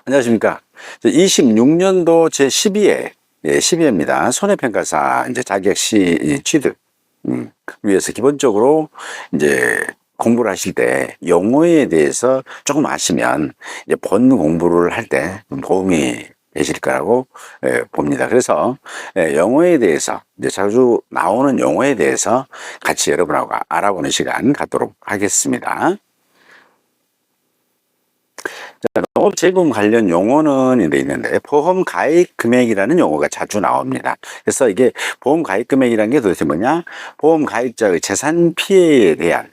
안녕하십니까. 26년도 제12회, 예, 12회입니다. 손해평가사, 이제 자격시 취득, 위해서 기본적으로 이제 공부를 하실 때 용어에 대해서 조금 아시면 이제 본 공부를 할 때 도움이 되실 거라고 봅니다. 그래서 용어에 대해서 이제 자주 나오는 용어에 대해서 같이 여러분하고 알아보는 시간 갖도록 하겠습니다. 농업재보험 관련 용어는 있는데 보험 가입 금액이라는 용어가 자주 나옵니다. 그래서 이게 보험 가입 금액이라는 게 도대체 뭐냐? 보험 가입자의 재산 피해에 대한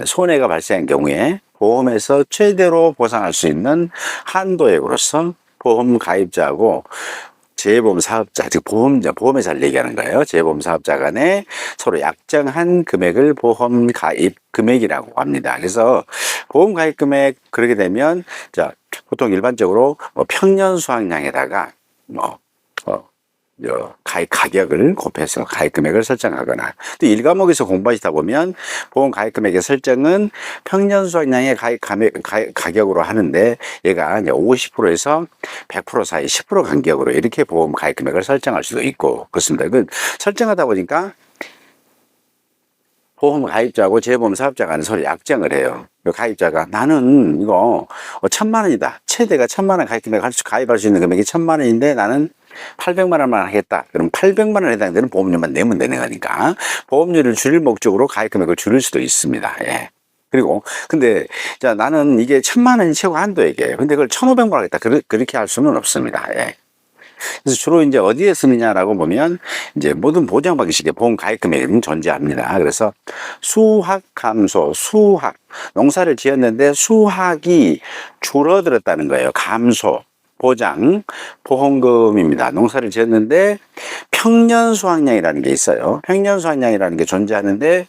손해가 발생한 경우에 보험에서 최대로 보상할 수 있는 한도액으로서 보험 가입자하고 재보험 사업자, 즉 보험회사를 얘기하는 거예요. 재보험 사업자 간에 서로 약정한 금액을 보험 가입 금액이라고 합니다. 그래서 보험 가입 금액 그렇게 되면 자 보통 일반적으로 평년 수확량에다가 가입 가격을 곱해서 가입 금액을 설정하거나 또 일과목에서 공부하시다 보면 보험 가입 금액의 설정은 평년 수확량의 가입 가격으로 하는데 얘가 이제 50%에서 100% 사이 10% 간격으로 이렇게 보험 가입 금액을 설정할 수도 있고 그렇습니다. 그 설정하다 보니까 보험 가입자하고 재보험 사업자 간에 서로 약정을 해요. 가입자가 나는 이거 1,000만 원이다. 최대가 1,000만 원 가입 금액 가입할 수 있는 금액이 1,000만 원인데 나는 800만 원만 하겠다. 그럼 800만 원에 해당되는 보험료만 내면 되는 거니까 보험료를 줄일 목적으로 가입 금액을 줄일 수도 있습니다. 예. 그리고 근데 자 나는 이게 1,000만 원이 최고 한도액이에요. 근데 그걸 1,500만 원 하겠다. 그렇게 할 수는 없습니다. 예. 그래서 주로 이제 어디에 쓰느냐라고 보면 이제 모든 보장 방식의 보험 가입 금액은 존재합니다. 그래서 수확 감소, 농사를 지었는데 수확이 줄어들었다는 거예요. 감소, 보장, 보험금입니다. 농사를 지었는데 평년 수확량이라는 게 있어요. 평년 수확량이라는 게 존재하는데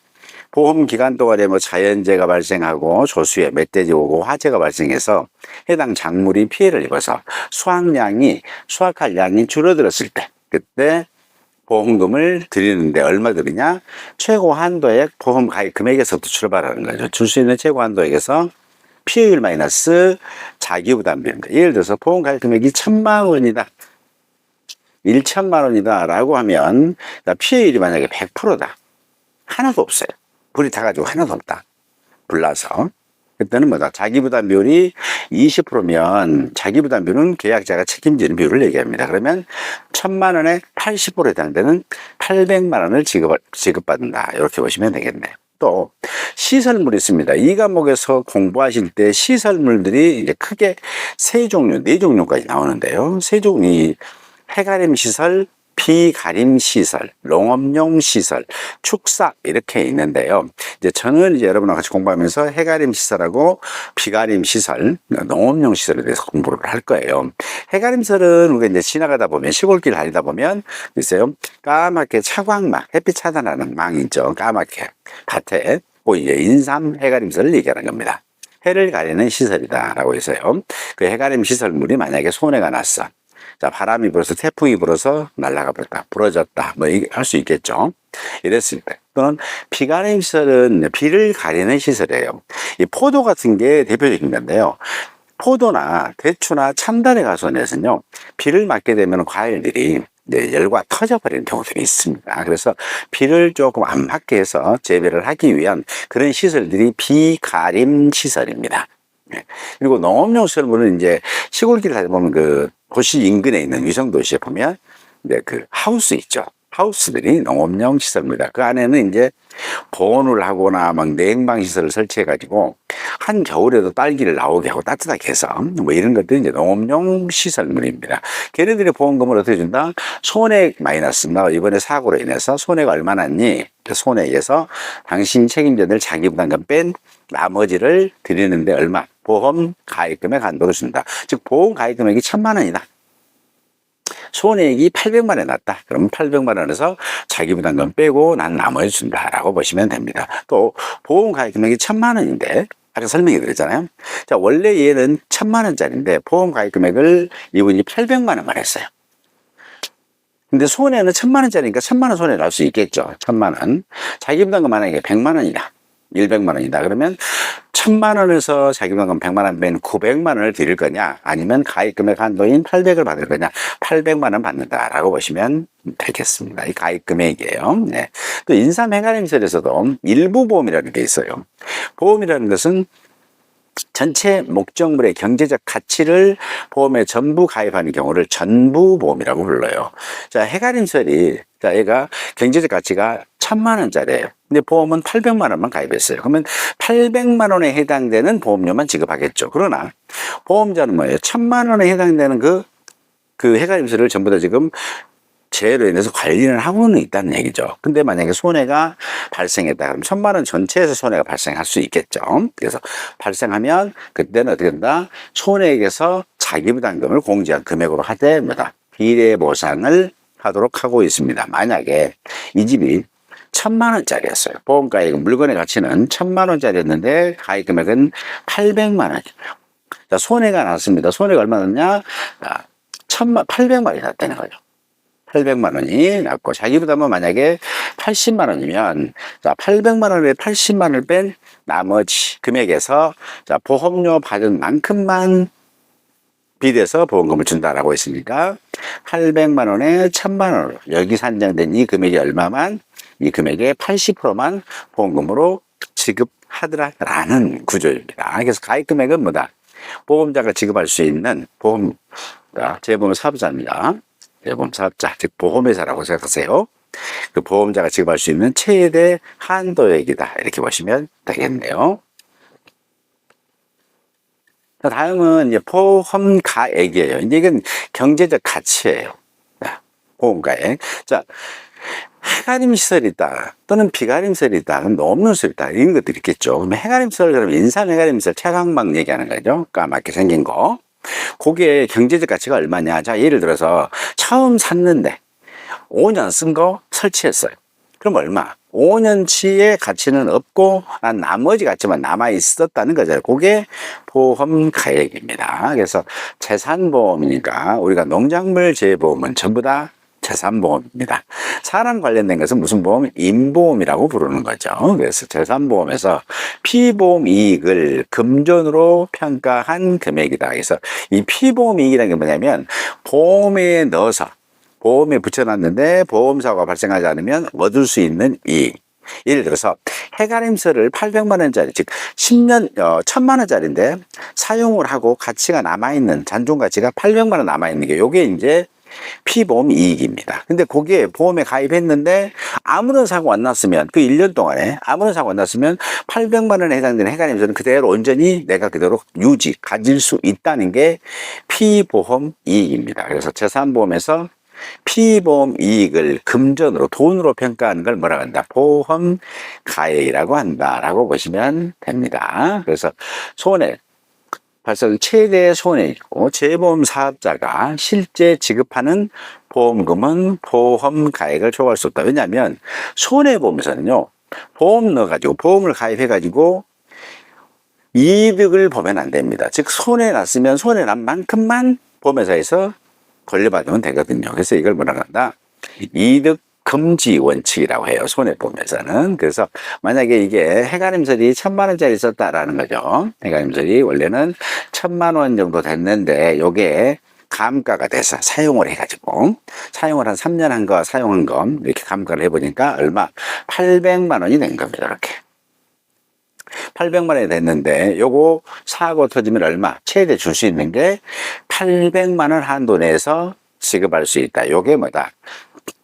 보험 기간 동안에 자연재해가 발생하고 조수해 멧돼지 오고 화재가 발생해서 해당 작물이 피해를 입어서 수확할 양이 줄어들었을 때 그때 보험금을 드리는데 얼마 드리냐? 최고 한도액 보험 가입 금액에서부터 출발하는 거죠. 줄 수 있는 최고 한도액에서 피해율 마이너스 자기부담비입니다. 예를 들어서 보험 가입 금액이 1,000만 원이다. 1,000만 원이다 라고 하면 피해율이 만약에 100%다. 하나도 없어요. 불이 타가지고 하나도 없다. 불나서. 그때는 뭐다? 자기부담 비율이 20%면 자기부담 비율은 계약자가 책임지는 비율을 얘기합니다. 그러면 1,000만 원에 80%에 해당되는 800만 원을 지급받는다. 이렇게 보시면 되겠네요. 또 시설물이 있습니다. 이 과목에서 공부하실 때 시설물들이 이제 크게 세 종류, 네 종류까지 나오는데요. 세 종류, 해가림 시설, 비가림 시설, 농업용 시설, 축사 이렇게 있는데요. 이제 저는 이제 여러분과 같이 공부하면서 해가림 시설하고 비가림 시설, 농업용 시설에 대해서 공부를 할 거예요. 해가림 시설은 우리가 이제 지나가다 보면 시골길 다니다 보면 있어요. 까맣게 차광망, 햇빛 차단하는 망 있죠. 까맣게 밭에 이제 인삼 해가림 시설을 얘기하는 겁니다. 해를 가리는 시설이다라고 해서요. 그 해가림 시설물이 만약에 손해가 났어. 자, 바람이 불어서 태풍이 불어서 날아가 버렸다, 부러졌다, 할 수 있겠죠. 이랬을 때. 또는 비가림 시설은 비를 가리는 시설이에요. 이 포도 같은 게 대표적인 건데요. 포도나 대추나 참다래 가수원에서는요, 비를 맞게 되면 과일들이 열과 터져버리는 경우들이 있습니다. 그래서 비를 조금 안 맞게 해서 재배를 하기 위한 그런 시설들이 비가림 시설입니다. 그리고 농업용 시설물은 이제 시골길 가다 보면 그 도시 인근에 있는 위성도시에 보면 이제 그 하우스 있죠. 하우스들이 농업용 시설입니다. 그 안에는 이제 보온을 하거나 냉방 시설을 설치해 가지고 한 겨울에도 딸기를 나오게 하고 따뜻하게 해서 이런 것들이 이제 농업용 시설물입니다. 걔네들의 보험금을 어떻게 준다? 손해액 마이너스. 나 이번에 사고로 인해서 손해가 얼마 났니? 그 손해에서 당신이 책임져야 될 자기부담금 뺀 나머지를 드리는데 얼마? 보험 가입금액 한도를 준다. 즉 보험 가입금액이 1,000만 원이다. 손해액이 800만 원 났다. 그러면 800만 원에서 자기부담금 빼고 난 나머지 준다라고 보시면 됩니다. 또 보험 가입 금액이 1,000만 원인데 아까 설명해 드렸잖아요. 자, 원래 얘는 1,000만 원짜리인데 보험 가입 금액을 이분이 800만 원만 했어요. 근데 손해는 1,000만 원짜리니까 1,000만 원 손해 날 수 있겠죠. 1,000만 원. 자기부담금 만약에 100만 원이다. 100만 원이다. 그러면 1000만 원에서 자기부담금 100만 원 빼면 900만 원을 드릴 거냐, 아니면 가입 금액 한도인 800을 받을 거냐. 800만 원 받는다라고 보시면 되겠습니다. 이 가입 금액이에요. 네. 또 인삼해가림설에서도 일부 보험이라는 게 있어요. 보험이라는 것은 전체 목적물의 경제적 가치를 보험에 전부 가입하는 경우를 전부보험이라고 불러요. 자, 해가림설이, 자, 얘가 경제적 가치가 1000만 원짜리예요. 근데 보험은 800만 원만 가입했어요. 그러면 800만 원에 해당되는 보험료만 지급하겠죠. 그러나 보험자는 뭐예요? 1000만 원에 해당되는 그 해가림설을 전부 다 지금 재해로 인해서 관리를 하고는 있다는 얘기죠. 근데 만약에 손해가 발생했다 그러면 1000만 원 전체에서 손해가 발생할 수 있겠죠. 그래서 발생하면 그때는 어떻게 된다? 손해액에서 자기부담금을 공제한 금액으로 하되 뭐다? 비례 보상을 하도록 하고 있습니다. 만약에 이 집이 1000만 원짜리였어요. 보험가액 물건의 가치는 1000만 원짜리였는데 가입 금액은 800만 원이에요. 자, 손해가 났습니다. 손해가 얼마 났냐? 800만 원이 났다는 거죠. 800만 원이 났고, 자기부담은 만약에 80만 원이면, 자, 800만 원에 80만 원을 뺀 나머지 금액에서, 자, 보험료 받은 만큼만 비례해서 보험금을 준다라고 했으니까, 800만 원에 1000만 원, 여기 산정된 이 금액이 얼마만, 이 금액의 80%만 보험금으로 지급하더라라는 구조입니다. 그래서 가입 금액은 뭐다? 보험자가 지급할 수 있는 재보험 사업자입니다. 보험 사업자, 즉 보험회사라고 생각하세요. 그 보험자가 지급할 수 있는 최대 한도액이다, 이렇게 보시면 되겠네요. 다음은 이제 보험가액이에요. 이제 이건 경제적 가치예요. 보험가액. 자, 해가림시설이 있다, 또는 비가림시설이 있다, 그럼 없는 시설이 있다, 이런 것들이 있겠죠. 그럼 해가림시설, 그러면 인삼해가림시설 채광막 얘기하는 거죠. 까맣게 생긴 거. 그게 경제적 가치가 얼마냐. 자, 예를 들어서 처음 샀는데 5년 쓴 거 설치했어요. 그럼 얼마? 5년치의 가치는 없고 난 나머지 가치만 남아 있었다는 거죠. 그게 보험 가액입니다. 그래서 재산보험이니까 우리가 농작물 재보험은 전부 다 재산보험입니다. 사람 관련된 것은 무슨 보험? 임보험이라고 부르는 거죠. 그래서 재산보험에서 피보험 이익을 금전으로 평가한 금액이다. 그래서 이 피보험 이익이라는 게 뭐냐면 보험에 넣어서 보험에 붙여놨는데 보험사고가 발생하지 않으면 얻을 수 있는 이익. 예를 들어서 해가림설을 800만 원짜리, 즉 10년 1000만 원짜리인데 사용을 하고 가치가 남아있는, 잔존 가치가 800만 원 남아있는 게 요게 이제 피보험 이익입니다. 근데 거기에 보험에 가입했는데 아무런 사고 안 났으면, 그 1년 동안에 아무런 사고 안 났으면 800만 원에 해당되는 해가림설은 그대로 온전히 내가 그대로 가질 수 있다는 게 피보험 이익입니다. 그래서 재산보험에서 피보험 이익을 금전으로, 돈으로 평가하는 걸 뭐라고 한다? 보험 가액이라고 한다라고 보시면 됩니다. 그래서 손해 발생 최대 손해이고, 재보험 사업자가 실제 지급하는 보험금은 보험 가액을 초과할 수 없다. 왜냐하면 손해보험에서는요, 보험 넣어가지고, 보험을 가입해가지고 이득을 보면 안 됩니다. 즉 손해 났으면 손해 난 만큼만 보험회사에서 돌려받으면 되거든요. 그래서 이걸 뭐라고 한다? 이득 금지 원칙이라고 해요, 손해보험에서는. 그래서 만약에 이게 해가림설이 1000만 원짜리 있었다라는 거죠. 해가림설이 원래는 1000만 원 정도 됐는데 요게 감가가 돼서 사용을 해가지고, 사용을 한 3년 한 거, 사용한 거 이렇게 감가를 해보니까 얼마? 800만 원이 된 겁니다. 이렇게 800만 원이 됐는데 요거 사고 터지면 얼마? 최대 줄 수 있는 게 800만 원 한도 내에서 지급할 수 있다. 요게 뭐다?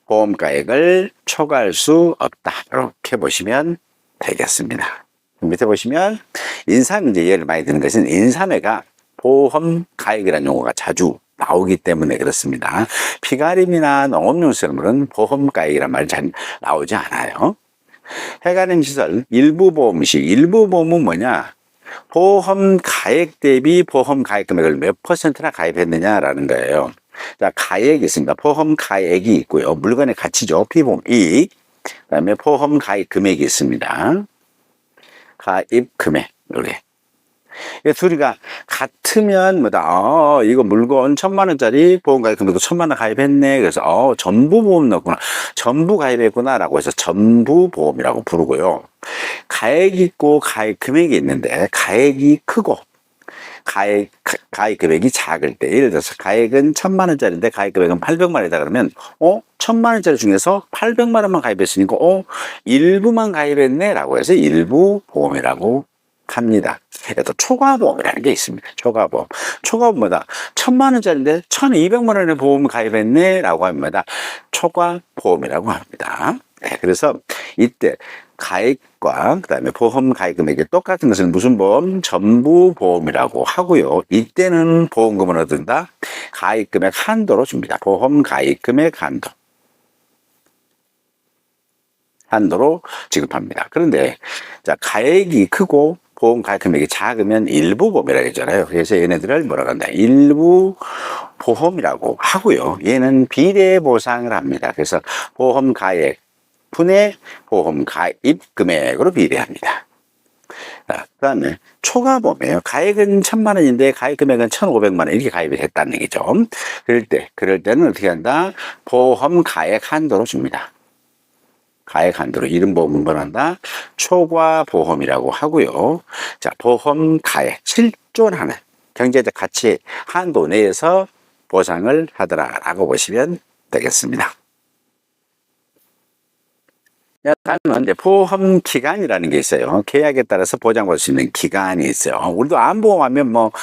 보험가액을 초과할 수 없다. 이렇게 보시면 되겠습니다. 밑에 보시면 인삼, 이제 예를 많이 드는 것은 인삼해가 보험가액이라는 용어가 자주 나오기 때문에 그렇습니다. 피가림이나 농업용시설물은 보험가액이란 말이 잘 나오지 않아요. 해가림시설 일부보험 시, 일부보험은 뭐냐? 보험 가액 대비 보험 가액 금액을 몇 %나 가입했느냐라는 거예요. 자, 가액이 있습니다. 보험 가액이 있고요. 물건의 가치죠. 피보험 이익. 그 다음에 보험 가입 금액이 있습니다. 가입 금액. 이렇게. 이 둘이가 같으면 뭐다, 이거 물건 1,000만 원짜리 보험 가입금액도 1,000만 원 가입했네. 그래서 전부 보험 넣었구나. 전부 가입했구나라고 해서 전부 보험이라고 부르고요. 가액이 있고 가입 금액이 있는데 가액이 크고 가입 금액이 작을 때, 예를 들어서 가액은 1,000만 원짜리인데 가입 금액은 800만 원이다 그러면 1,000만 원짜리 중에서 800만 원만 가입했으니까 일부만 가입했네 라고 해서 일부 보험이라고 합니다. 또 초과보험이라는 게 있습니다. 초과보험. 초과보험 뭐다? 1,000만 원짜리인데 1,200만 원의 보험 가입했네 라고 합니다. 초과보험이라고 합니다. 네, 그래서 이때 가입과 그다음에 보험 가입 금액이 똑같은 것은 무슨 보험? 전부 보험이라고 하고요. 이때는 보험금을 얻는다. 가입 금액 한도로 줍니다. 보험 가입 금액 한도로 지급합니다. 그런데 자, 가액이 크고 보험 가입 금액이 작으면 일부 보험이라고 했잖아요. 그래서 얘네들을 뭐라고 한다? 일부 보험이라고 하고요. 얘는 비례 보상을 합니다. 그래서 보험 가액 분의 보험 가입 금액으로 비례합니다. 그 다음에 초과보험이에요. 가액은 1,000만 원인데 가입 금액은 1,500만 원 이렇게 가입이 됐다는 얘기죠. 그럴 때는 어떻게 한다? 보험 가액 한도로 줍니다. 가액 한도로 이름 보험은 뭐란다? 초과보험이라고 하고요. 자, 보험 가액 실존하는 경제적 가치 한도 내에서 보상을 하더라라고 보시면 되겠습니다. 다음은 이제 보험 기간이라는 게 있어요. 계약에 따라서 보장받을 수 있는 기간이 있어요. 우리도 암보험하면 뭐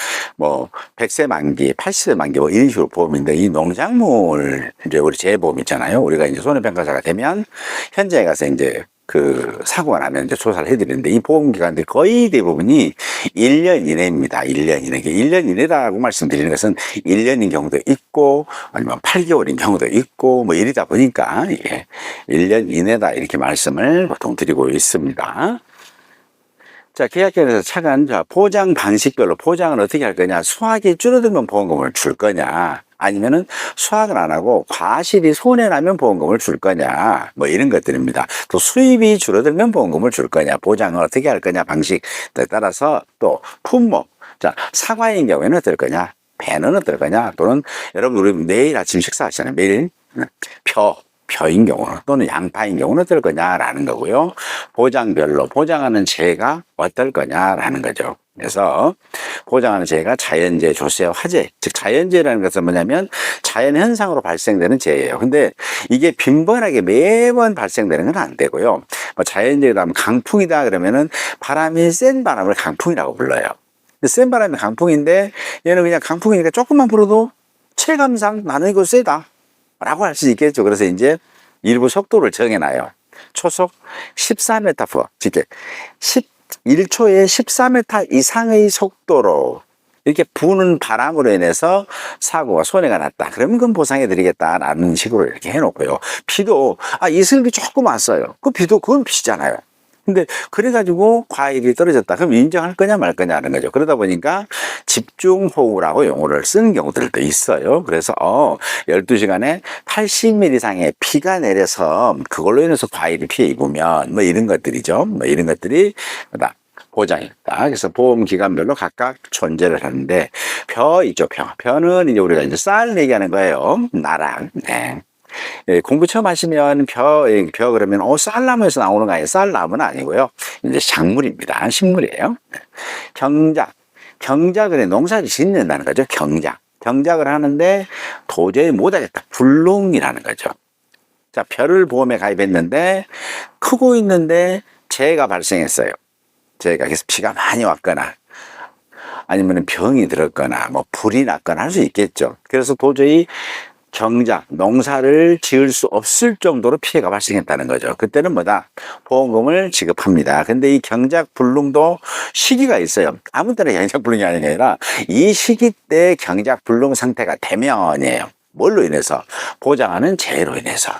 100세 만기, 80세 만기 뭐 이런 식으로 보험인데 이 농작물 이제 우리 재보험 있잖아요. 우리가 이제 손해평가사가 되면 현장에 가서 이제 그 사고가 나면 이제 조사를 해드리는데 이 보험 기간들이 거의 대부분이 1년 이내입니다. 1년 이내. 1년 이내라고 말씀드리는 것은 1년인 경우도 있고 아니면 8개월인 경우도 있고 뭐 이러다 보니까 이게 1년 이내다 이렇게 말씀을 보통 드리고 있습니다. 자, 계약기간에서 차관 보장 방식별로 보장을 어떻게 할 거냐. 수확이 줄어들면 보험금을 줄 거냐. 아니면은 수확을 안 하고 과실이 손해나면 보험금을 줄 거냐. 뭐 이런 것들입니다. 또 수입이 줄어들면 보험금을 줄 거냐. 보장을 어떻게 할 거냐. 방식에 따라서 또 품목. 자, 사과인 경우에는 어떨 거냐. 배는 어떨 거냐. 또는 여러분 우리 매일 아침 식사하시잖아요. 매일 표인 경우는 또는 양파인 경우는 어떨 거냐라는 거고요. 보장별로 보장하는 재가 어떨 거냐라는 거죠. 그래서 보장하는 재가 자연재해, 조세, 화재, 즉 자연재해라는 것은 뭐냐면 자연현상으로 발생되는 재해예요. 근데 이게 빈번하게 매번 발생되는 건 안 되고요. 뭐 자연재해다 하면 강풍이다 그러면은 바람이 센 바람을 강풍이라고 불러요. 센 바람이 강풍인데 얘는 그냥 강풍이니까 조금만 불어도 체감상 나는 이거 세다 라고 할 수 있겠죠. 그래서 이제 일부 속도를 정해놔요. 초속 14m/s, 즉 1초에 14m 이상의 속도로 이렇게 부는 바람으로 인해서 사고가 손해가 났다. 그러면 그건 보상해드리겠다라는 식으로 이렇게 해놓고요. 비도 이슬비 조금 왔어요. 그 비도 그건 비잖아요. 근데 그래가지고 과일이 떨어졌다. 그럼 인정할 거냐 말 거냐는 거죠. 그러다 보니까 집중호우라고 용어를 쓰는 경우들도 있어요. 그래서 12시간에 80mm 이상의 비가 내려서 그걸로 인해서 과일이 피해 입으면 뭐 이런 것들이죠. 뭐 이런 것들이 보장이다. 그래서 보험 기간별로 각각 존재를 하는데 벼 있죠. 벼는 이제 우리가 이제 쌀 얘기하는 거예요. 나랑. 네. 예, 공부 처음 하시면 벼 그러면 쌀나무에서 나오는 거 아니에요. 쌀나무는 아니고요. 이제 작물입니다. 식물이에요. 경작은 농사를 짓는다는 거죠. 경작을 하는데 도저히 못하겠다. 불농이라는 거죠. 자, 벼를 보험에 가입했는데 크고 있는데 재해가 발생했어요. 재해가 그래서 비가 많이 왔거나 아니면 병이 들었거나 뭐 불이 났거나 할 수 있겠죠. 그래서 도저히 농사를 지을 수 없을 정도로 피해가 발생했다는 거죠. 그때는 보험금을 지급합니다. 근데 이 경작불능도 시기가 있어요. 아무 때나 경작불능이 아니라 이 시기 때 경작불능 상태가 되면이에요. 뭘로 인해서? 보장하는 재해로 인해서.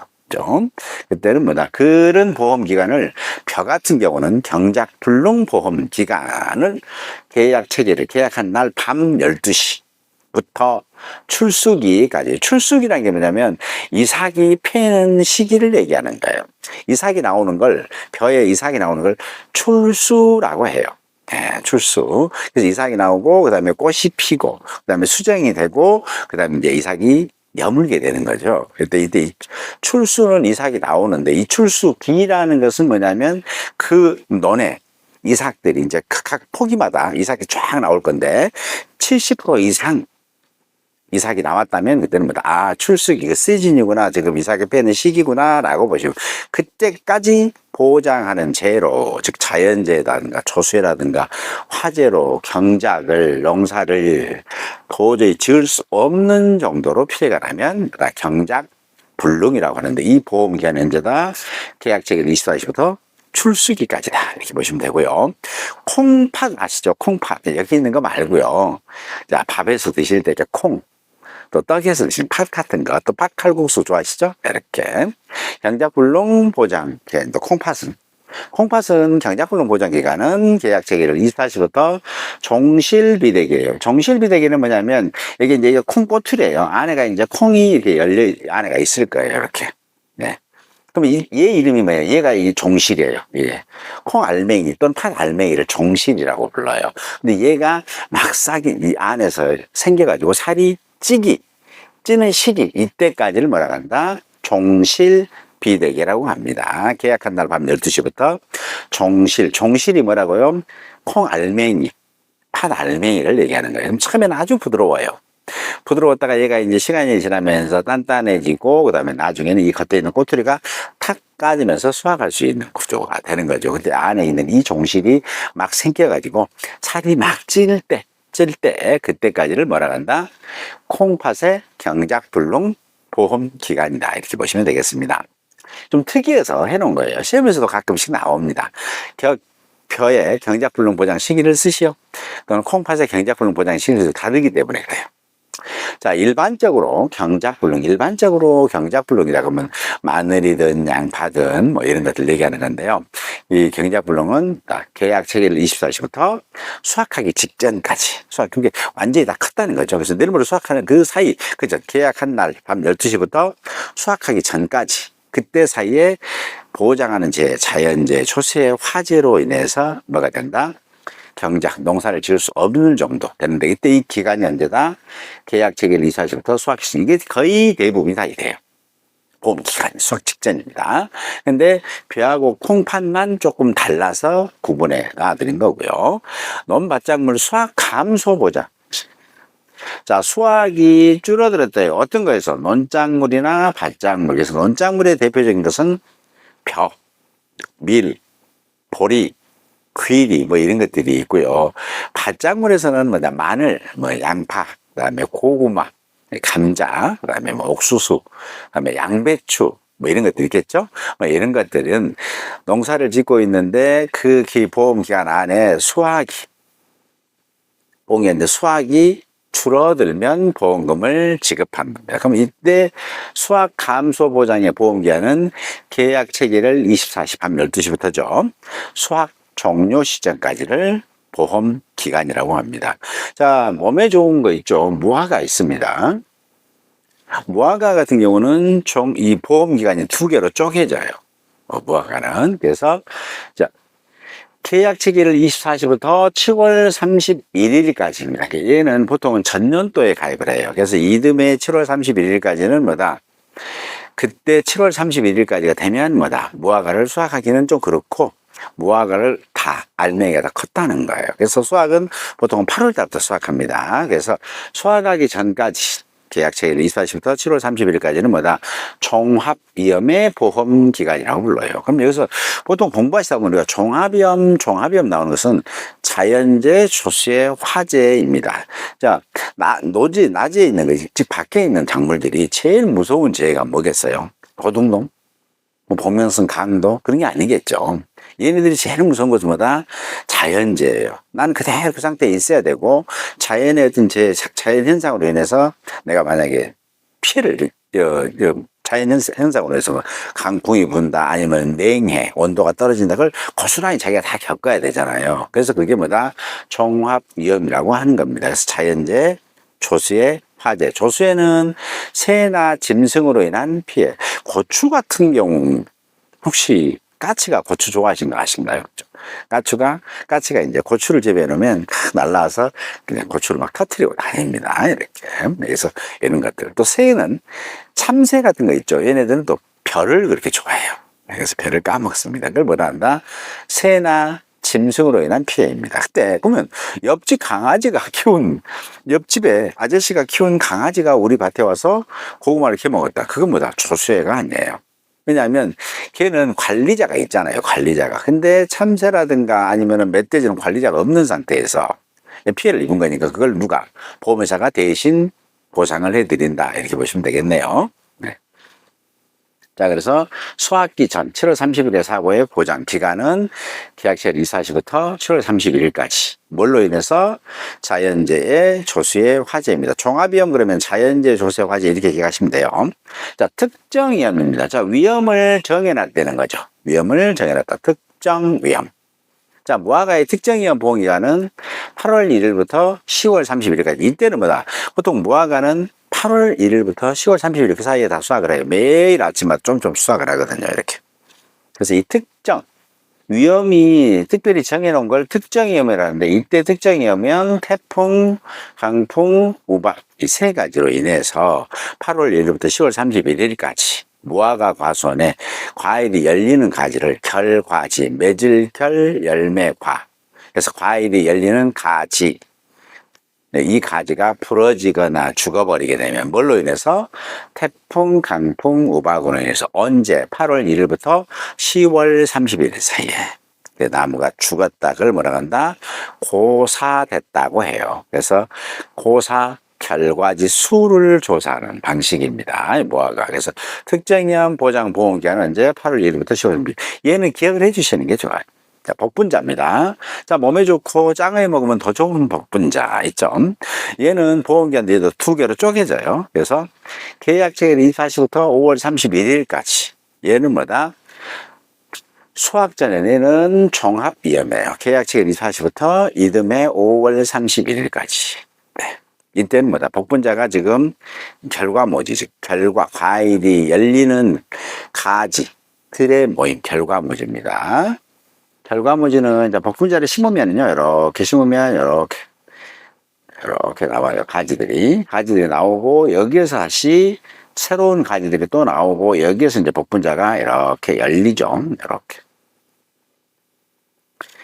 그때는 그런 보험 기간을 벼 같은 경우는 경작불능 보험 기간을 계약한 날 밤 12시부터 출수기까지. 출수기라는 게 뭐냐면 이삭이 패는 시기를 얘기하는 거예요. 이삭이 나오는 걸, 벼에 이삭이 나오는 걸 출수라고 해요. 예, 출수. 그래서 이삭이 나오고, 그 다음에 꽃이 피고, 그 다음에 수정이 되고, 그 다음에 이제 이삭이 여물게 되는 거죠. 그때 이때 출수는 이삭이 나오는데, 이 출수기라는 것은 뭐냐면, 그 논에 이삭들이 이제 각 포기마다 이삭이 쫙 나올 건데, 70% 이상 이삭이 나왔다면 그때는 뭐다? 아, 출수기, 그 시즌이구나. 지금 이삭이 빼는 시기구나. 라고 보시면, 그때까지 보장하는 재로, 즉 자연재해라든가 조수해라든가 화재로 경작을, 농사를 도저히 지을 수 없는 정도로 피해가 나면 경작 불능이라고 하는데, 이 보험 기간은 언제다? 계약 체결 24시부터 출수기까지다. 이렇게 보시면 되고요. 콩팥 아시죠? 콩팥. 여기 있는 거 말고요. 자, 밥에서 드실 때 이렇게 콩. 또 떡에서 드신 팥 같은 거, 또 팥칼국수 좋아하시죠? 이렇게. 경작불능 보장, 또 콩팥은 경작불능 보장 기간은 계약 체결일 24시부터 종실비대기예요. 종실비대기는 뭐냐면, 이게 이제 콩꼬투리예요. 안에가 이제 콩이 이렇게 열려, 안에가 있을 거예요. 이렇게. 네. 그럼 얘 이름이 뭐예요? 얘가 이 종실이에요. 예. 콩 알맹이 또는 팥 알맹이를 종실이라고 불러요. 근데 얘가 막 싹이 이 안에서 생겨가지고 살이 찌는 시기, 이때까지를 뭐라고 한다? 종실비대기라고 합니다. 계약한 날 밤 12시부터 종실이 뭐라고요? 콩 알맹이, 팥 알맹이를 얘기하는 거예요. 처음에는 아주 부드러워요. 부드러웠다가 얘가 이제 시간이 지나면서 단단해지고, 그 다음에 나중에는 이 겉에 있는 꼬투리가 탁 까지면서 수확할 수 있는 구조가 되는 거죠. 근데 안에 있는 이 종실이 막 생겨가지고 살이 막 찔 때, 그때까지를 뭐라 한다? 콩팥의 경작불능 보험 기간이다. 이렇게 보시면 되겠습니다. 좀 특이해서 해놓은 거예요. 시험에서도 가끔씩 나옵니다. 벼의 경작불능 보장 시기를 쓰시오. 또는 콩팥의 경작불능 보장 시기를 다르기 때문에 그래요. 자, 일반적으로 경작불능이라고 하면 마늘이든 양파든 뭐 이런 것들 얘기하는 건데요. 이 경작불능은 계약 체결 24시부터 수확하기 직전까지, 그게 완전히 다 컸다는 거죠. 그래서 내일모레 수확하는 그 사이, 그죠? 계약한 날 밤 12시부터 수확하기 전까지, 그때 사이에 보장하는 자연재해, 초수의 화재로 인해서 뭐가 된다? 경작, 농사를 지을 수 없는 정도 되는데, 이때 이 기간이 언제다? 계약 체결 24시부터 수확 시즌. 이게 거의 대부분이 다 이래요. 보험 기간이 수확 직전입니다. 근데 벼하고 콩팥만 조금 달라서 구분해 놔드린 거고요. 논밭작물 수확 감소 보장. 자, 수확이 줄어들었대요. 어떤 거에서? 논작물이나 밭작물. 그래서 논작물의 대표적인 것은 벼, 밀, 보리, 귀리 뭐 이런 것들이 있고요. 밭작물에서는 뭐냐, 마늘, 뭐 양파, 그다음에 고구마, 감자, 그다음에 뭐 옥수수, 그다음에 양배추 뭐 이런 것들 있겠죠. 뭐 이런 것들은 농사를 짓고 있는데 그 보험 기간 안에 수확이 줄어들면 보험금을 지급합니다. 그럼 이때 수확 감소 보장의 보험 기간은 계약 체결일 24시 밤 12시부터죠. 수확 종료 시점까지를 보험 기간이라고 합니다. 자, 몸에 좋은 거 있죠. 무화과 있습니다. 무화과 같은 경우는 총 이 보험 기간이 2개로 쪼개져요. 무화과는. 그래서 자, 계약 체결일 24시부터 7월 31일까지입니다. 얘는 보통은 전년도에 가입을 해요. 그래서 이듬해 7월 31일까지는 뭐다? 그때 7월 31일까지가 되면 뭐다? 무화과를 수확하기는 좀 그렇고, 무화과를 다 알맹이가 다 컸다는 거예요. 그래서 수확은 보통 8월 달부터 수확합니다. 그래서 수확하기 전까지 계약 체결 24시부터 7월 31일까지는 뭐다? 종합위험의 보험 기간이라고 불러요. 그럼 여기서 보통 공부하시다 보면 우리가 종합위험 나오는 것은 자연재해, 초수의 화재입니다. 자, 낮에 있는 거, 즉 밖에 있는 작물들이 제일 무서운 재해가 뭐겠어요? 도둑놈? 뭐 복면성 강도? 그런 게 아니겠죠. 얘네들이 제일 무서운 것은 뭐다? 자연재해예요. 나는 그대로 그 상태에 있어야 되고, 자연의 어떤 자연 현상으로 인해서 내가 만약에 피해를, 자연 현상으로 해서 뭐 강풍이 분다, 아니면 냉해, 온도가 떨어진다, 그걸 고스란히 자기가 다 겪어야 되잖아요. 그래서 그게 뭐다? 종합위험이라고 하는 겁니다. 그래서 자연재해, 초수의 화재. 조수에는 새나 짐승으로 인한 피해. 고추 같은 경우 혹시 까치가 고추 좋아하시는 거 아신가요? 까치가 이제 고추를 재배해 놓으면 날라와서 그냥 고추를 막 터트리고 다닙니다. 이렇게. 그래서 이런 것들. 또 새는 참새 같은 거 있죠. 얘네들은 또 별을 그렇게 좋아해요. 그래서 별을 까먹습니다. 그걸 뭐라 한다? 새나 짐승으로 인한 피해입니다. 그때 보면 옆집에 아저씨가 키운 강아지가 우리 밭에 와서 고구마를 캐먹었다. 그건 뭐다? 조수해가 아니에요. 왜냐하면 걔는 관리자가 있잖아요. 관리자가. 근데 참새라든가 아니면은 멧돼지는 관리자가 없는 상태에서 피해를 입은 거니까 그걸 누가? 보험회사가 대신 보상을 해드린다. 이렇게 보시면 되겠네요. 네. 자, 그래서 수확기 전 7월 30일에 사고의 보장 기간은 계약시를 이사할 시부터 7월 31일까지. 뭘로 인해서? 자연재해, 조수의 화재입니다. 종합위험 그러면 자연재해, 조수의 화재 이렇게 기억하시면 돼요. 자, 특정 위험입니다. 자, 위험을 정해놨다는 거죠. 위험을 정해놨다. 특정 위험. 자, 무화과의 특정위험 보험기간은 8월 1일부터 10월 31일까지. 이때는 뭐다? 보통 무화과는 8월 1일부터 10월 30일 그 사이에 다 수확을 해요. 매일 아침마다 좀 수확을 하거든요. 이렇게. 그래서 이 특정 위험이 특별히 정해놓은 걸 특정위험이라는데, 이때 특정위험은 태풍, 강풍, 우박 이 세 가지로 인해서 8월 1일부터 10월 31일까지 무화과 과수원에 과일이 열리는 가지를 결과지, 맺을결 열매과. 그래서 과일이 열리는 가지. 이 가지가 부러지거나 죽어버리게 되면 뭘로 인해서? 태풍, 강풍, 우박으로 인해서 언제? 8월 1일부터 10월 30일 사이에 나무가 죽었다. 그걸 뭐라고 한다? 고사됐다고 해요. 그래서 고사 결과지 수를 조사하는 방식입니다. 무화과. 그래서 특정위험 보장 보험기간은 언제? 8월 1일부터 10월 30일. 얘는 기억을 해주시는 게 좋아요. 자, 복분자입니다. 자, 몸에 좋고 짱에 먹으면 더 좋은 복분자 있죠. 얘는 보험기간 얘도 두 개로 쪼개져요. 그래서 계약체결 이사시부터 5월 31일까지. 얘는 뭐다? 수확 전에는 종합위험이에요. 계약체결 이사시부터 이듬해 5월 31일까지. 네. 이때는 뭐다? 복분자가 지금 결과모지, 즉 과일이 열리는 가지들의 모임, 결과모지입니다. 결과모지는 이제 복분자를 심으면요, 이렇게 심으면 이렇게 나와요. 가지들이 나오고, 여기에서 다시 새로운 가지들이 또 나오고, 여기에서 이제 복분자가 이렇게 열리죠. 이렇게.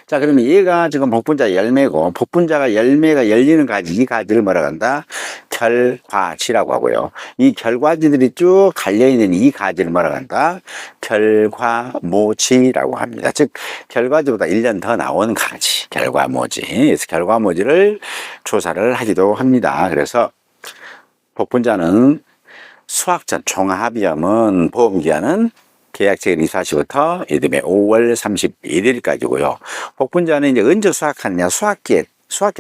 자, 그러면 얘가 지금 복분자 열매고, 복분자가 열매가 열리는 가지, 이 가지를 뭐라고 한다? 결과지라고 하고요. 이 결과지들이 쭉 갈려있는 이 가지를 뭐라고 한다? 결과모지라고 합니다. 즉, 결과지보다 1년 더 나온 가지, 결과모지. 그래서 결과모지를 조사를 하기도 합니다. 그래서 복분자는 수확 전 종합위험은 보험기간은 계약체결 이사시부터 이듬해 5월 31일까지고요. 복분자는 이제 언제 수확하느냐, 수확기에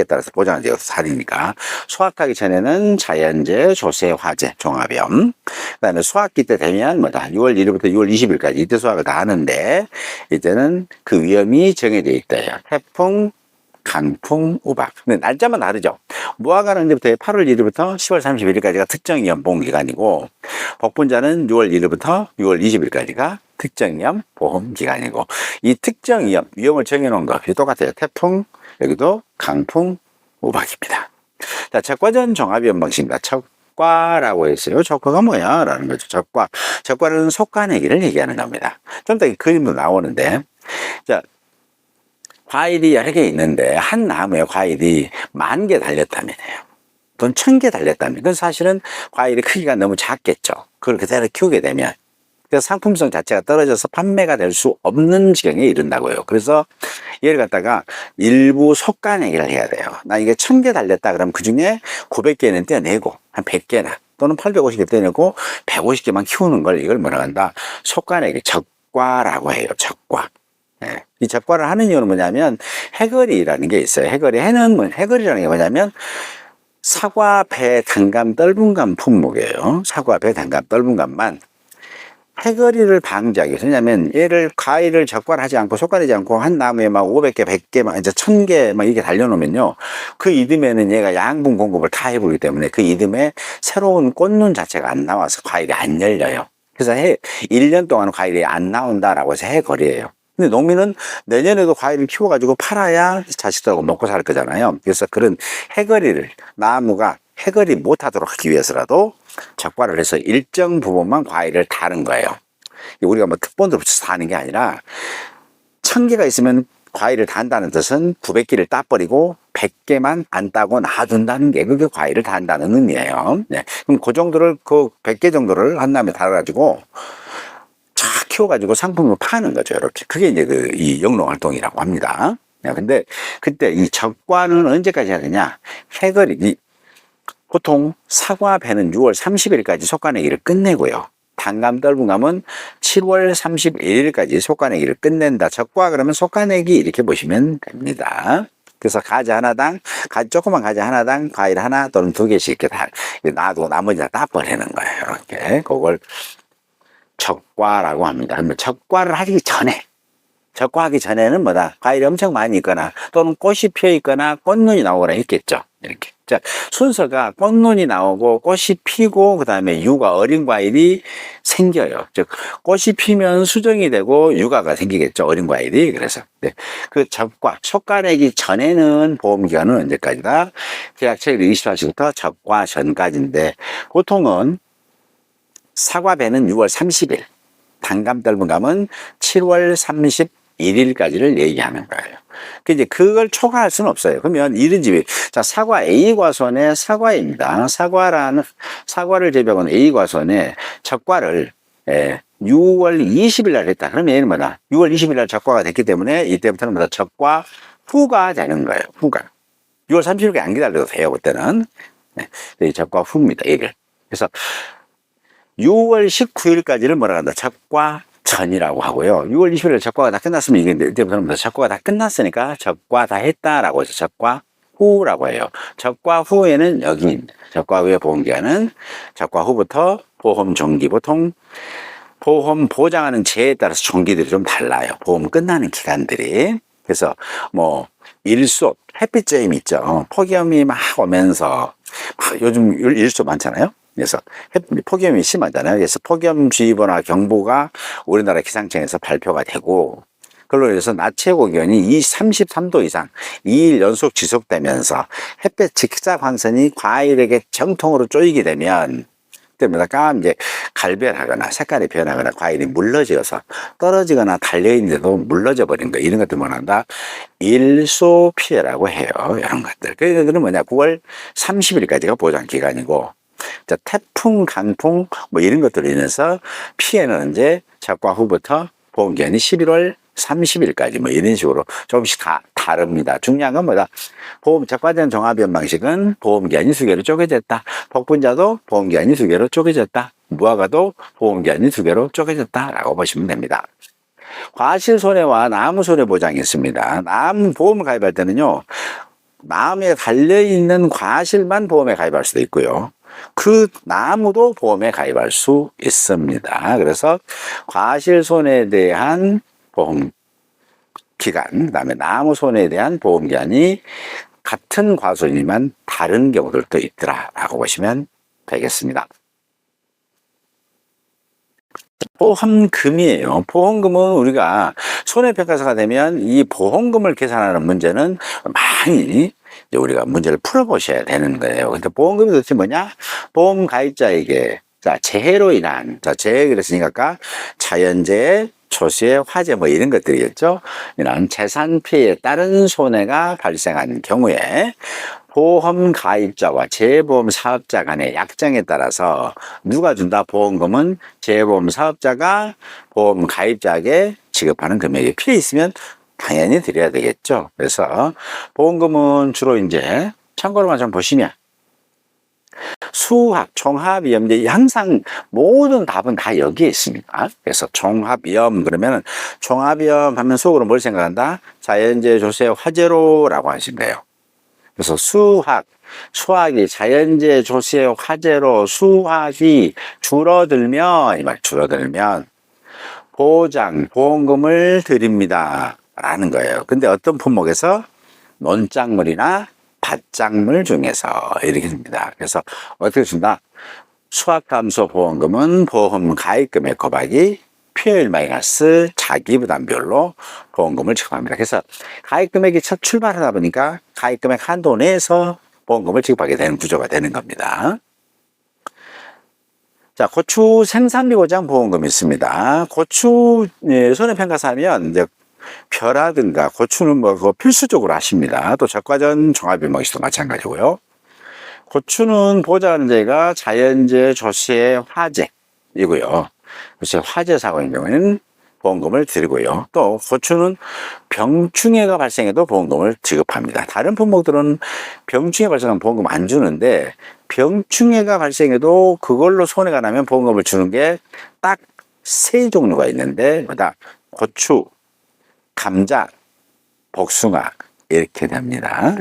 따라서 보장을 다르니까 수확하기 전에는 자연재해, 조세, 화재, 종합위험. 그다음에 수확기 때 되면 뭐다? 6월 1일부터 6월 20일까지 이때 수확을 다 하는데, 이때는 그 위험이 정해져 있대요. 태풍, 강풍, 우박. 근데 날짜만 다르죠. 무화과는 이제부터 8월 1일부터 10월 31일까지가 특정위험 보험기간이고, 복분자는 6월 1일부터 6월 20일까지가 특정위험 보험기간이고, 이 특정위험, 위험을 정해놓은 거 똑같아요. 태풍, 여기도 강풍, 우박입니다. 자, 적과전 종합위험 방식입니다. 적과라고 했어요. 적과가 뭐야? 라는 거죠. 적과는 속가내기를 얘기하는 겁니다. 좀 더 그림도 나오는데, 자, 과일이 여러 개 있는데 한 나무에 과일이 10,000개 달렸다면요. 또는 1,000개 달렸다면, 그건 사실은 과일의 크기가 너무 작겠죠. 그걸 그대로 키우게 되면. 그래서 상품성 자체가 떨어져서 판매가 될 수 없는 지경에 이른다고요. 그래서 얘를 갖다가 일부 속가내기를 해야 돼요. 나 이게 1,000개 달렸다 그러면 그 중에 900개는 떼내고 한 100개나 또는 850개 떼내고 150개만 키우는 걸, 이걸 뭐라고 한다? 속가내기, 적과라고 해요. 적과. 네. 이 적과를 하는 이유는 뭐냐면 해거리라는 게 있어요. 해거리라는 게 뭐냐면 사과, 배, 단감, 떫은감 품목이에요. 사과, 배, 단감, 떫은감만 해거리를 방지하기 위해서. 왜냐면 얘를 과일을 적과를 하지 않고 속가내지 않고 한 나무에 막 500개, 100개, 막 이제 1,000개 막 이렇게 달려놓으면요, 그 이듬해는 얘가 양분 공급을 다 해보기 때문에 그 이듬해 새로운 꽃눈 자체가 안 나와서 과일이 안 열려요. 그래서 1년 동안 과일이 안 나온다라고 해서 해거리예요. 근데 농민은 내년에도 과일을 키워가지고 팔아야 자식들하고 먹고 살 거잖아요. 그래서 그런 해거리를, 나무가 해거리 못하도록 하기 위해서라도 적과를 해서 일정 부분만 과일을 다는 거예요. 우리가 뭐 특본으로 붙여서 다는 게 아니라 1000개가 있으면 과일을 단다는 뜻은 900개를 따버리고 100개만 안 따고 놔둔다는 게 그게 과일을 단다는 의미예요. 네. 그럼 그 정도를, 그 100개 정도를 한 다음에 달아가지고 쫙 키워가지고 상품을 파는 거죠. 이렇게. 그게 이제 이 영농 활동이라고 합니다. 근데 그때 이 적과는 언제까지 해야 되냐? 해거리, 보통 사과 배는 6월 30일까지 속가내기를 끝내고요. 단감 떫은 감은 7월 31일까지 속가내기를 끝낸다. 적과 그러면 속가내기 이렇게 보시면 됩니다. 그래서 가지 하나당, 조그만 가지 하나당 과일 하나 또는 2개씩 이렇게 다 놔두고 나머지 다 따버리는 거예요. 이렇게. 그걸 적과라고 합니다. 적과를 하기 전에, 적과하기 전에는 뭐다? 과일이 엄청 많이 있거나 또는 꽃이 피어 있거나 꽃눈이 나오거나 있겠죠. 이렇게. 자, 순서가 꽃눈이 나오고 꽃이 피고 그다음에 유가, 어린 과일이 생겨요. 즉 꽃이 피면 수정이 되고 유가가 생기겠죠. 어린 과일이. 그래서 네. 그 적과, 속가내기 전에는 보험 기간은 언제까지다? 계약체일 24시부터 적과 전까지인데 보통은 사과배는 6월 30일, 단감 떫은 감은 7월 31일까지를 얘기하는 거예요. 이제 그걸 초과할 수는 없어요. 그러면 이런 집이, 자, 사과 A 과선의 사과입니다. 사과를 재배하는 A 과선에 적과를 6월 20일 날 했다. 그러면 얘는 뭐다? 6월 20일 날 적과가 됐기 때문에 이때부터는 뭐다? 적과 후가 되는 거예요. 후가. 6월 30일까지 안 기다려도 돼요. 그때는. 네, 적과 후입니다. 얘를. 그래서 6월 19일까지를 뭐라 한다? 적과 전이라고 하고요. 6월 20일 적과가 다 끝났으면 이게 이때부터는 적과가 다 끝났으니까 적과 다 했다라고 해서 적과 후라고 해요. 적과 후에는 여기 적과 후의 보험기간은 적과 후부터 보험 종기, 보통 보험 보장하는 제에 따라서 종기들이 좀 달라요. 보험 끝나는 기간들이. 그래서 뭐 일소, 햇빛쬐임 있죠. 폭염이 막 오면서 요즘 일소 많잖아요. 그래서 폭염이 심하잖아요. 그래서 폭염주의보나 경보가 우리나라 기상청에서 발표가 되고, 그걸로 인해서 낮 최고 기온이 33도 이상 2일 연속 지속되면서 햇볕 직사광선이 과일에게 정통으로 쪼이게 되면 때문에 이제 갈별하거나 색깔이 변하거나 과일이 물러져서 떨어지거나 달려있는데도 물러져 버린 거, 이런 것들 뭐란다? 일소 피해라고 해요. 이런 것들. 그들은 뭐냐? 9월 30일까지가 보장 기간이고, 자, 태풍, 강풍, 뭐 이런 것들로 인해서 피해는 언제? 적과 후부터 보험기간이 11월 30일까지 뭐 이런 식으로 조금씩 다 다릅니다. 중요한 건 뭐다? 적과전 종합위험 방식은 보험기간이 2개로 쪼개졌다. 복분자도 보험기간이 2개로 쪼개졌다. 무화과도 보험기간이 2개로 쪼개졌다라고 보시면 됩니다. 과실 손해와 나무 손해 보장이 있습니다. 나무 보험을 가입할 때는요, 나무에 달려있는 과실만 보험에 가입할 수도 있고요. 그 나무도 보험에 가입할 수 있습니다. 그래서 과실 손해에 대한 보험 기간, 그다음에 나무 손해에 대한 보험 기간이 같은 과손이지만 다른 경우들도 있더라라고 보시면 되겠습니다. 보험금이에요. 보험금은 우리가 손해평가사가 되면 이 보험금을 계산하는 문제는 많이 이제 우리가 문제를 풀어보셔야 되는 거예요. 근데 보험금이 도대체 뭐냐? 보험 가입자에게, 자, 재해로 인한, 자, 재해 그랬으니까 아까 자연재해, 초시의 화재 뭐 이런 것들이겠죠. 이런 재산 피해에 따른 손해가 발생한 경우에 보험 가입자와 재보험 사업자 간의 약정에 따라서 누가 준다? 보험금은 재보험 사업자가 보험 가입자에게 지급하는 금액이 필요 있으면 당연히 드려야 되겠죠. 그래서 보험금은 주로 이제 참고로만 좀 보시면 수합, 종합위험, 이제 항상 모든 답은 다 여기에 있습니다. 그래서 종합위험 그러면 종합위험 하면 속으로 뭘 생각한다? 자연재해, 조세, 화재로라고 하시면 돼요. 그래서 수확이 자연재해, 조세, 화재로 수확이 줄어들면, 이 말 줄어들면 보험금을 드립니다 라는 거예요. 근데 어떤 품목에서? 논작물이나 밭작물 중에서 이렇게 줍니다. 그래서 어떻게 준다? 수학감소보험금은 보험 가입금액 곱하기 피해율 마이너스 자기부담비율로 보험금을 지급합니다. 그래서 가입금액이 첫 출발하다 보니까 가입금액 한도 내에서 보험금을 지급하게 되는 구조가 되는 겁니다. 자, 고추 생산비 고장 보험금이 있습니다. 고추 손해평가사 하면 이제 벼라든가 고추는 뭐 그거 필수적으로 하십니다. 또 적과전 종합일목이도 마찬가지고요. 고추는 보장제가 자연재해, 조세, 화재이고요. 그래서 화재 사고인 경우에는 보험금을 드리고요. 또 고추는 병충해가 발생해도 보험금을 지급합니다. 다른 품목들은 병충해 발생하면 보험금 안 주는데 병충해가 발생해도 그걸로 손해가 나면 보험금을 주는 게 딱 세 종류가 있는데 뭐다? 고추, 감자, 복숭아 이렇게 됩니다.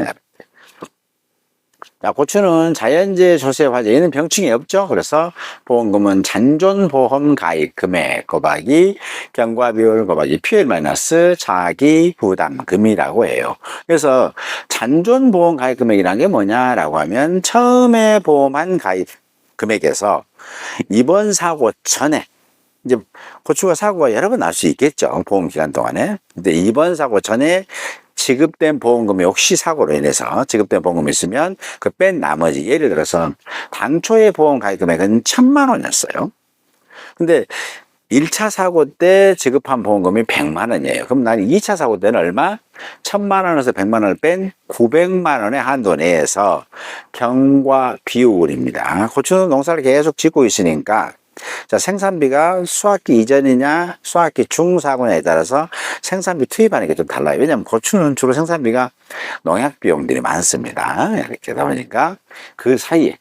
자, 고추는 자연재해, 조세, 화재 얘는 병충해 없죠. 그래서 보험금은 잔존보험 가입 금액 곱하기 경과비율 곱하기 피해율 마이너스 자기부담금이라고 해요. 그래서 잔존보험 가입 금액이라는 게 뭐냐라고 하면 처음에 보험한 가입 금액에서 이번 사고 전에 이제 고추가 사고가 여러 번 날 수 있겠죠. 보험 기간 동안에. 근데 이번 사고 전에 지급된 보험금이 혹시 사고로 인해서 지급된 보험금이 있으면 그 뺀 나머지, 예를 들어서 당초의 보험 가입 금액은 1,000만 원이었어요. 근데 1차 사고 때 지급한 보험금이 100만 원이에요. 그럼 나는 2차 사고 때는 얼마? 1,000만 원에서 100만 원을 뺀 900만 원의 한도 내에서 경과 비율입니다. 고추는 농사를 계속 짓고 있으니까 자, 생산비가 수확기 이전이냐 수확기 중 사고냐에 따라서 생산비 투입하는 게 좀 달라요. 왜냐하면 고추는 주로 생산비가 농약 비용들이 많습니다. 이렇게 하다 보니까 그 사이에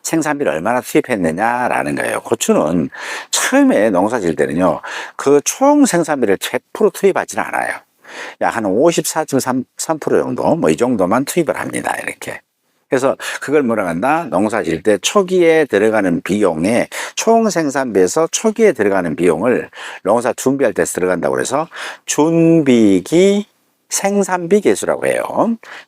생산비를 얼마나 투입했느냐라는 거예요. 고추는 처음에 농사 지을 때는요, 그 총 생산비를 100% 투입하지는 않아요. 약 한 54.3% 정도, 뭐 이 정도만 투입을 합니다. 이렇게. 그래서 그걸 뭐라고 한다? 농사 지을 때 초기에 들어가는 비용에 총 생산비에서 초기에 들어가는 비용을 농사 준비할 때 들어간다고 그래서 준비기 생산비 계수라고 해요.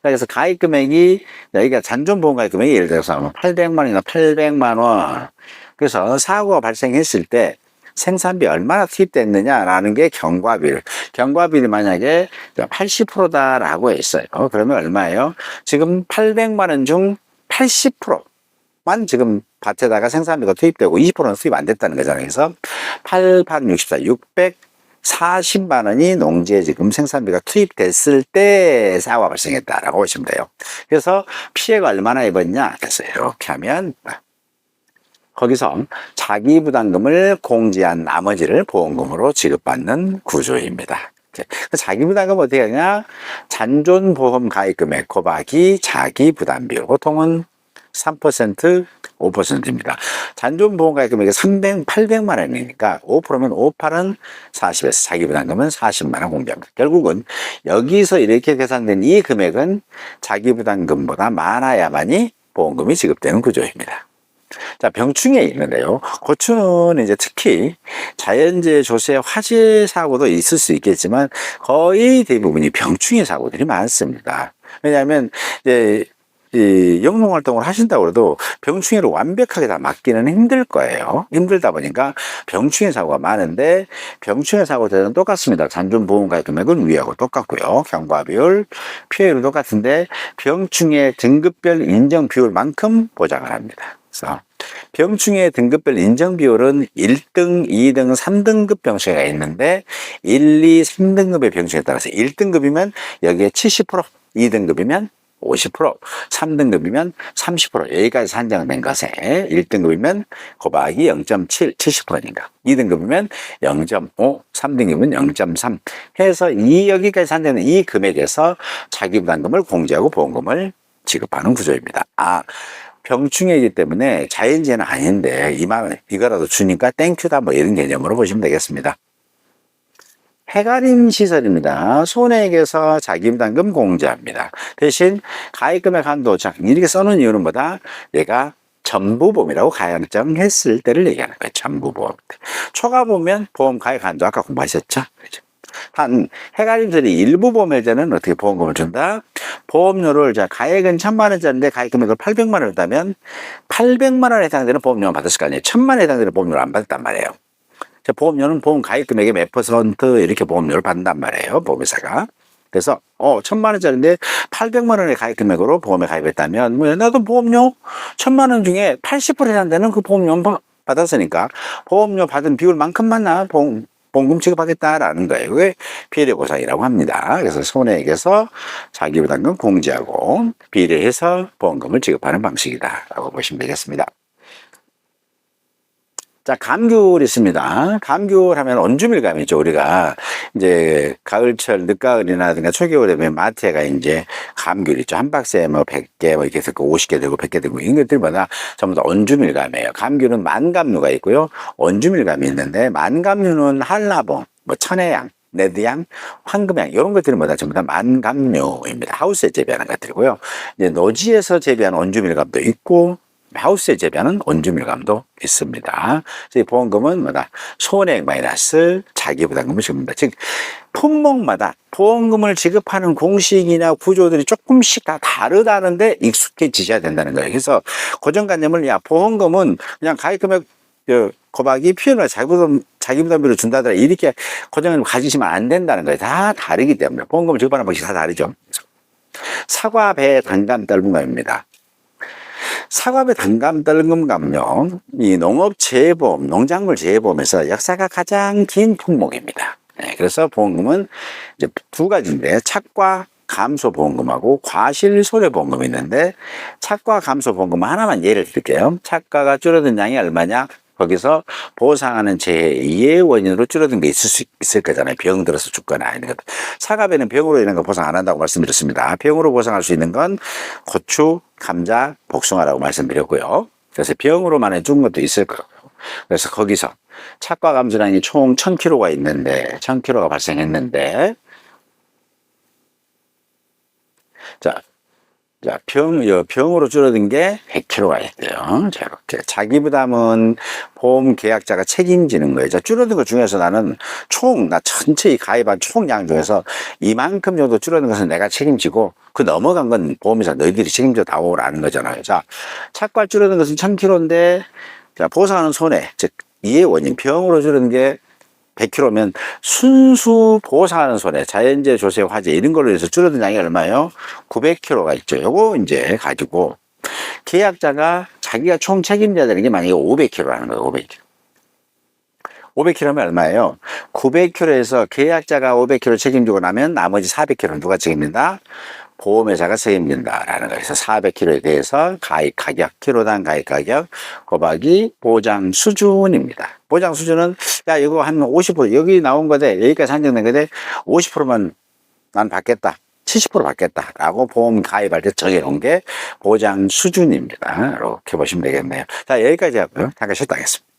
그래서 가입 금액이 여기가 잔존보험 가입 금액이 예를 들어서 800만 원이나 800만 원. 그래서 사고가 발생했을 때 생산비 얼마나 투입됐느냐라는 게 경과비율. 경과비율이 만약에 80%다라고 했어요. 그러면 얼마예요? 지금 800만 원 중 80%만 지금 밭에다가 생산비가 투입되고 20%는 투입 안 됐다는 거잖아요. 그래서 8, 8, 64, 640만 원이 농지에 지금 생산비가 투입됐을 때 사고가 발생했다라고 보시면 돼요. 그래서 피해가 얼마나 입었냐? 그래서 이렇게 하면 거기서 자기부담금을 공제한 나머지를 보험금으로 지급받는 구조입니다. 자기부담금 어떻게 하냐? 잔존보험 가입금액 곱하기 자기부담비율. 보통은 3%, 5%입니다. 잔존보험 가입금액이 800만 원이니까 5%면 5, 8은 40에서 자기부담금은 40만 원 공개합니다. 결국은 여기서 이렇게 계산된 이 금액은 자기부담금보다 많아야만이 보험금이 지급되는 구조입니다. 자, 병충해 있는데요. 고추는 이제 특히 자연재해, 조세, 화재 사고도 있을 수 있겠지만 거의 대부분이 병충해 사고들이 많습니다. 왜냐하면 이제 이 영농 활동을 하신다고 해도 병충해를 완벽하게 다 막기는 힘들 거예요. 힘들다 보니까 병충해 사고가 많은데 병충해 사고 대는 똑같습니다. 잔존보험 가입 금액은 위하고 똑같고요. 경과비율, 피해율은 똑같은데 병충해 등급별 인정 비율만큼 보장을 합니다. 그래서 병충해 등급별 인정 비율은 1등, 2등, 3등급 병충해가 있는데 1, 2, 3등급의 병충해에 따라서 1등급이면 여기에 70%, 2등급이면 50%, 3등급이면 30% 여기까지 산정된 것에 1등급이면 곱하기 0.7, 70%니까 2등급이면 0.5, 3등급이면 0.3 해서 여기까지 산정된 이 금액에서 자기부담금을 공제하고 보험금을 지급하는 구조입니다. 병충해이기 때문에 자연재해는 아닌데 이거라도 주니까 땡큐다 뭐 이런 개념으로 보시면 되겠습니다. 해가림 시설입니다. 손해액에서 자기부담금 공제합니다. 대신 가입금액 한도 이렇게 써놓은 이유는 뭐다? 얘가 전부보험이라고 가정했을 때를 얘기하는 거예요. 전부보험. 초과보면 보험 가입 한도 아까 공부하셨죠? 그렇죠? 한 해가림설이 일부 보험회사는 어떻게 보험금을 준다? 보험료를 자 가액은 1,000만 원짜리인데 가액 금액을 800만 원을 했다면 800만 원에 해당되는 보험료만 받았을 거 아니에요. 1,000만 원에 해당되는 보험료를 안 받았단 말이에요. 자, 보험료는 보험 가입 금액의 몇 퍼센트 이렇게 보험료를 받는단 말이에요. 보험회사가. 그래서 1,000만 원짜리인데 800만 원의 가입 금액으로 보험에 가입했다면 뭐 나도 보험료 1,000만 원 중에 80% 해당되는 그 보험료 받았으니까 보험료 받은 비율만큼만 나 보험금 지급하겠다라는 거예요. 그게 비례 보상이라고 합니다. 그래서 손해액에서 자기부담금 공제하고 비례해서 보험금을 지급하는 방식이다라고 보시면 되겠습니다. 자, 감귤 있습니다. 감귤 하면 온주밀감이죠. 우리가 이제 가을철 늦가을이나든가 초겨울에 보면 마트에가 이제 감귤 있죠. 한 박스에 뭐 100개 뭐 이렇게 들고 50개 들고 100개 들고 이런 것들마다 전부 다 온주밀감이에요. 감귤은 만감류가 있고요. 온주밀감이 있는데 만감류는 한라봉, 뭐 천혜향, 레드향, 황금향 이런 것들은 뭐다 전부 다 만감류입니다. 하우스에 재배하는 것들이고요. 이제 노지에서 재배하는 온주밀감도 있고 하우스에 재배하는 온주밀감도 있습니다. 그래서 보험금은 뭐다? 손해액 마이너스 자기부담금을 지급합니다. 즉 품목마다 보험금을 지급하는 공식이나 구조들이 조금씩 다 다르다는데 익숙해지셔야 된다는 거예요. 그래서 고정관념을 보험금은 그냥 가입금액 곱하기 표현을 자기부담비로 준다더라 이렇게 고정관념을 가지시면 안 된다는 거예요. 다 다르기 때문에 보험금을 지급하는 방식이 다 다르죠. 사과, 배, 단감, 떨분감입니다. 사과배 단감 떨금 감령, 이 농업재해보험, 농작물 재해보험에서 역사가 가장 긴 품목입니다. 그래서 보험금은 이제 두 가지인데 착과 감소 보험금하고 과실 손해보험금이 있는데 착과 감소 보험금 하나만 예를 들게요. 착과가 줄어든 양이 얼마냐? 거기서 보상하는 재해 이해 원인으로 줄어든 게 있을 거잖아요. 병 들어서 죽거나 이런 것. 사과배는 병으로 인한 거 보상 안 한다고 말씀드렸습니다. 병으로 보상할 수 있는 건 고추, 감자, 복숭아라고 말씀드렸고요. 그래서 병으로만 죽은 것도 있을 거고요. 그래서 거기서 착과 감소량이 총 1,000kg가 있는데 1,000kg가 발생했는데 병으로 줄어든 게 100kg가 있대요. 자, 이렇게 자기부담은 보험 계약자가 책임지는 거예요. 자, 줄어든 것 중에서 나는 나 전체 가입한 총량 중에서 이만큼 정도 줄어든 것은 내가 책임지고 그 넘어간 건 보험회사 너희들이 책임져 다오라는 거잖아요. 자, 착과 줄어든 것은 1,000kg인데 자, 보상하는 손해, 즉 이해 원인 병으로 줄어든 게 100kg면 순수 보상하는 손해, 자연재해, 조세, 화재 이런 걸로 해서 줄어든 양이 얼마예요? 900kg가 있죠. 요거 이제 가지고 계약자가 자기가 총 책임져야 되는 게 만약에 500kg라는 거예요. 500kg. 500kg면 얼마예요? 900kg에서 계약자가 500kg 책임지고 나면 나머지 400kg는 누가 책임진다? 보험회사가 책임진다라는 거예요. 그래서 400kg에 대해서 가입 가격, 키로당 가입 가격 곱하기 보장 수준입니다. 보장 수준은 이거 한 50% 여기 나온 거대 여기까지 한정된 거대 50%만 난 받겠다. 70% 받겠다라고 보험 가입할 때 정해놓은 게 보장 수준입니다. 이렇게 보시면 되겠네요. 자, 여기까지 하고요. 잠깐 쉬었다 하겠습니다.